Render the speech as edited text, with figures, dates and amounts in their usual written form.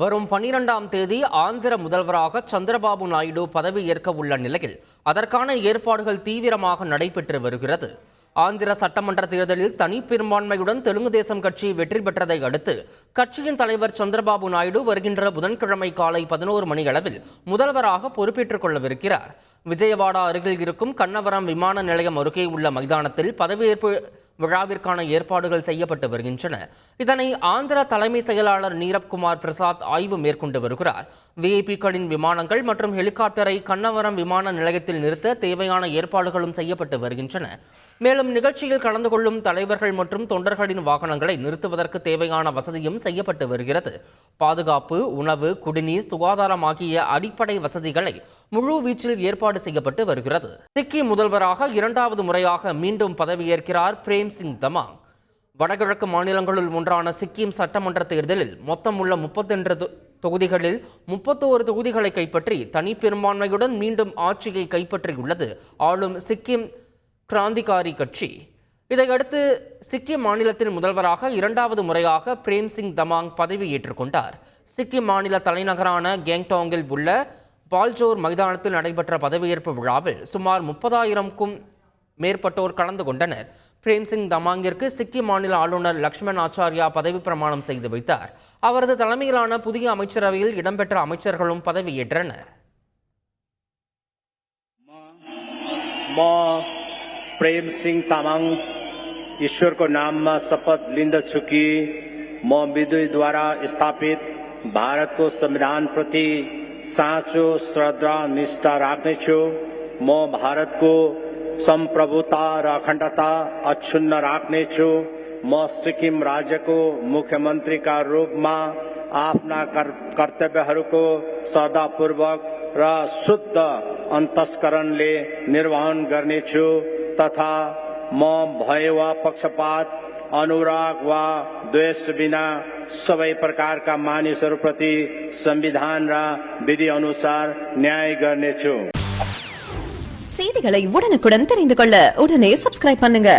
வரும் 12ஆம் தேதி ஆந்திர முதல்வராக சந்திரபாபு நாயுடு பதவியேற்க உள்ள நிலையில் அதற்கான ஏற்பாடுகள் தீவிரமாக நடைபெற்று வருகிறது. ஆந்திர சட்டமன்ற தேர்தலில் தனிப்பெரும்பான்மையுடன் தெலுங்கு தேசம் கட்சி வெற்றி பெற்றதை அடுத்து கட்சியின் தலைவர் சந்திரபாபு நாயுடு வருகின்ற புதன்கிழமை காலை 11 மணி அளவில் முதல்வராக பொறுப்பேற்றுக் கொள்ளவிருக்கிறார். விஜயவாடா அருகில் இருக்கும் கண்ணவரம் விமான நிலையம் அருகே உள்ள மைதானத்தில் பதவியேற்பு விழாவிற்கான ஏற்பாடுகள் செய்யப்பட்டு வருகின்றன. இதனை ஆந்திர தலைமை செயலாளர் நீரப்குமார் பிரசாத் ஆய்வு மேற்கொண்டு வருகிறார். விஐபிக்களின் விமானங்கள் மற்றும் ஹெலிகாப்டரை கண்ணவரம் விமான நிலையத்தில் நிறுத்த தேவையான ஏற்பாடுகளும் செய்யப்பட்டு வருகின்றன. மேலும் நிகழ்ச்சியில் கலந்து கொள்ளும் தலைவர்கள் மற்றும் தொண்டர்களின் வாகனங்களை நிறுத்துவதற்கு தேவையான வசதியும் செய்யப்பட்டு வருகிறது. பாதுகாப்பு, உணவு, குடிநீர், சுகாதாரம் ஆகிய அடிப்படை வசதிகளை முழு வீச்சில் ஏற்பாடு செய்யப்பட்டு வருகிறது. சிக்கிம் முதல்வராக 2வது முறையாக மீண்டும் பதவியேற்கிறார் பிரேம் சிங் தமாங். வடகிழக்கு மாநிலங்களுள் ஒன்றான சிக்கிம் சட்டமன்ற தேர்தலில் மொத்தம் உள்ள 32 தொகுதிகளில் 31 தொகுதிகளை கைப்பற்றி தனிப்பெரும்பான்மையுடன் மீண்டும் ஆட்சியை கைப்பற்றியுள்ளது ஆளும் சிக்கிம் கிராந்திகாரி கட்சி. இதையடுத்து சிக்கிம் மாநிலத்தின் முதல்வராக 2வது முறையாக பிரேம் சிங் தமாங் பதவியேற்றுக் கொண்டார். சிக்கிம் மாநில தலைநகரான கேங்டாங்கில் உள்ள பால்ஜோர் மைதானத்தில் நடைபெற்ற பதவியேற்பு விழாவில் சுமார் 30,000க்கும் மேற்பட்டோர் கலந்து கொண்டனர். பிரேம் சிங் தமாங்கிற்கு சிக்கிம் மாநில ஆளுநர் லக்ஷ்மண் ஆச்சாரியா பதவி பிரமாணம் செய்து வைத்தார். அவரது தலைமையிலான புதிய அமைச்சரவையில் இடம்பெற்ற அமைச்சர்களும் பதவியேற்றனர். प्रेम सिंह तामाङ ईश्वर को नाम में शपथ लिंदछु कि म विधि द्वारा स्थापित भारत को संविधान प्रति साँचो श्रद्धा निष्ठा राख्नेछु। म भारत को संप्रभुता र अखण्डता अक्षुण्ण राख्नेछु। म सिक्किम राज्य को मुख्यमंत्री का रूप में आफ्ना कर्तव्यहरूको श्रद्धापूर्वक र शुद्ध अन्तस्करणले निर्वहन गर्नेछु तथा म भय वा पक्षपात, अनुराग वा द्वेष बिना सबै प्रकारका मानिसहरूप्रति संविधान र विधि अनुसार न्याय गर्नेछु. செய்திகளை உடனுக்குடன் தெரிந்து கொள்ள உடனே சப்ஸ்கிரைப் பண்ணுங்க.